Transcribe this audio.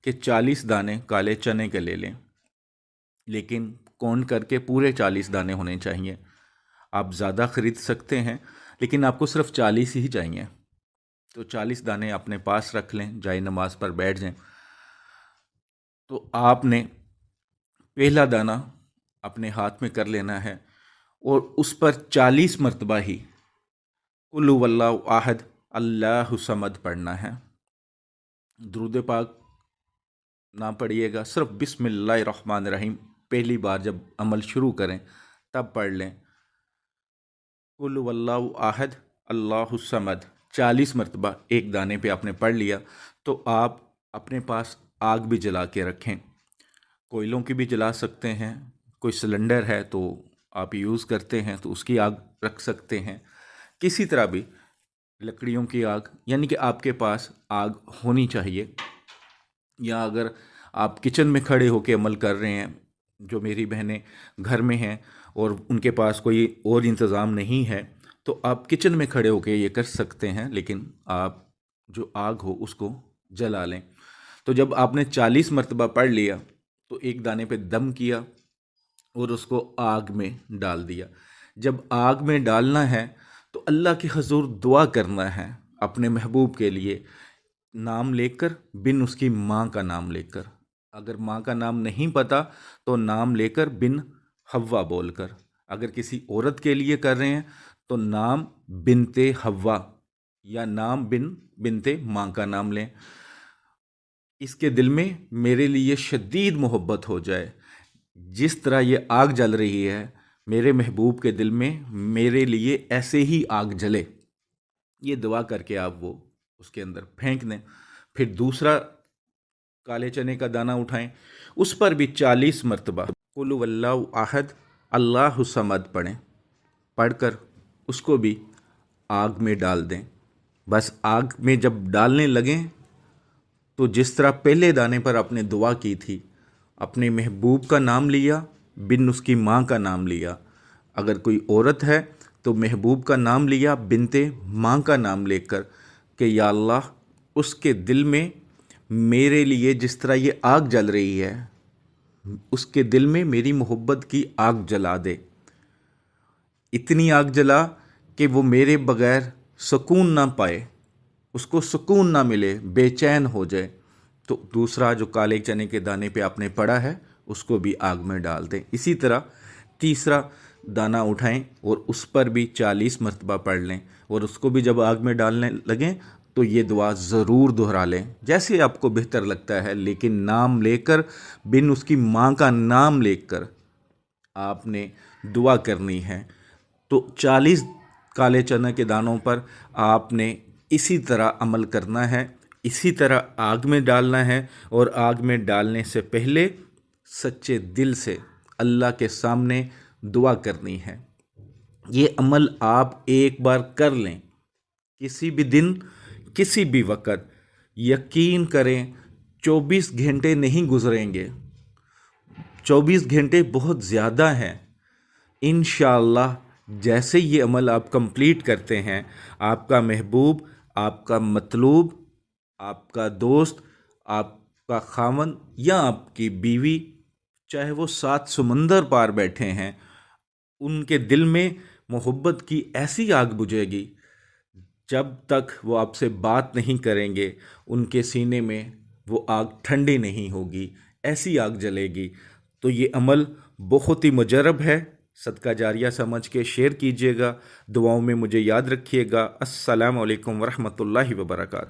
کہ 40 दाने काले चने के ले लें, लेकिन कौन करके पूरे 40 दाने होने चाहिए। आप ज़्यादा ख़रीद सकते हैं, लेकिन आपको सिर्फ 40 ही चाहिए। तो 40 दाने अपने पास रख लें, जाए नमाज पर बैठ जाएं। तो आपने पहला दाना अपने हाथ में कर लेना है और उस पर 40 मरतबा ही कुल हुवल्लाहु अहद अल्लाहु समद पढ़ना है। दुरूद पाक ना पढ़िएगा, सिर्फ बिस्मिल्लाहिर्रहमानिर्रहीम पहली बार जब अमल शुरू करें तब पढ़ लें। कुल हुवल्लाहु अहद अल्लाहु समद 40 मरतबा एक दाने पे आपने पढ़ लिया। तो आप अपने पास आग भी जला के रखें, कोयलों की भी जला सकते हैं, कोई सिलेंडर है तो आप यूज़ करते हैं तो उसकी आग रख सकते हैं, किसी तरह भी लकड़ियों की आग, यानी कि आपके पास आग होनी चाहिए। या अगर आप किचन में खड़े होकर अमल कर रहे हैं, जो मेरी बहनें घर में हैं और उनके पास कोई और इंतज़ाम नहीं है, तो आप किचन में खड़े होकर ये कर सकते हैं, लेकिन आप जो आग हो उसको जला लें। तो जब आपने 40 मरतबा पढ़ लिया तो एक दाने पे दम किया और उसको आग में डाल दिया। जब आग में डालना है तो अल्लाह के हुज़ूर दुआ करना है अपने महबूब के लिए, नाम लेकर, बिन उसकी माँ का नाम लेकर। अगर माँ का नाम नहीं पता तो नाम लेकर बिन हव्वा बोलकर। अगर किसी औरत के लिए कर रहे हैं तो नाम बिनते हव्वा या नाम बिनते माँ का नाम लें। इसके दिल में मेरे लिए शदीद मोहब्बत हो जाए, जिस तरह ये आग जल रही है मेरे महबूब के दिल में, मेरे लिए ऐसे ही आग जले। ये दुआ करके आप वो उसके अंदर फेंक दें। फिर दूसरा काले चने का दाना उठाएं, उस पर भी 40 मरतबा कुल हुवल्लाहु अहद अल्लाहु समद पढ़ें। पढ़कर उसको भी आग में डाल दें। बस आग में जब डालने लगें तो जिस तरह पहले दाने पर आपने दुआ की थी, अपने महबूब का नाम लिया, बिन उसकी माँ का नाम लिया। अगर कोई औरत है तो महबूब का नाम लिया बिनते माँ का नाम लेकर कि या अल्लाह उसके दिल में मेरे लिए जिस तरह ये आग जल रही है, उसके दिल में मेरी मोहब्बत की आग जला दे। इतनी आग जला कि वो मेरे बगैर सुकून ना पाए, उसको सुकून ना मिले, बेचैन हो जाए। तो दूसरा जो काले चने के दाने पे आपने पढ़ा है उसको भी आग में डाल दें। इसी तरह तीसरा दाना उठाएं और उस पर भी 40 मरतबा पढ़ लें और उसको भी जब आग में डालने लगें तो ये दुआ ज़रूर दोहरा लें, जैसे आपको बेहतर लगता है, लेकिन नाम लेकर, बिन उसकी माँ का नाम लेकर आपने दुआ करनी है। तो 40 काले चने के दानों पर आपने इसी तरह अमल करना है, इसी तरह आग में डालना है और आग में डालने से पहले सच्चे दिल से अल्लाह के सामने दुआ करनी है। ये अमल आप एक बार कर लें, किसी भी दिन, किसी भी वक़्त, यकीन करें 24 घंटे नहीं गुजरेंगे। 24 घंटे बहुत ज़्यादा हैं। इंशाअल्लाह जैसे ये अमल आप कंप्लीट करते हैं, आपका महबूब, आपका मतलूब, आपका दोस्त, आपका खामन या आपकी बीवी, चाहे वो 7 समुंदर पार बैठे हैं, उनके दिल में मोहब्बत की ऐसी आग बुझेगी, जब तक वो आपसे बात नहीं करेंगे उनके सीने में वो आग ठंडी नहीं होगी, ऐसी आग जलेगी। तो ये अमल बहुत ही मुजरब है, सदका जारिया समझ के शेयर कीजिएगा, दुआओं में मुझे याद रखिएगा। अस्सलामु अलैकुम वरहमतुल्लाहि वबरकातुहू।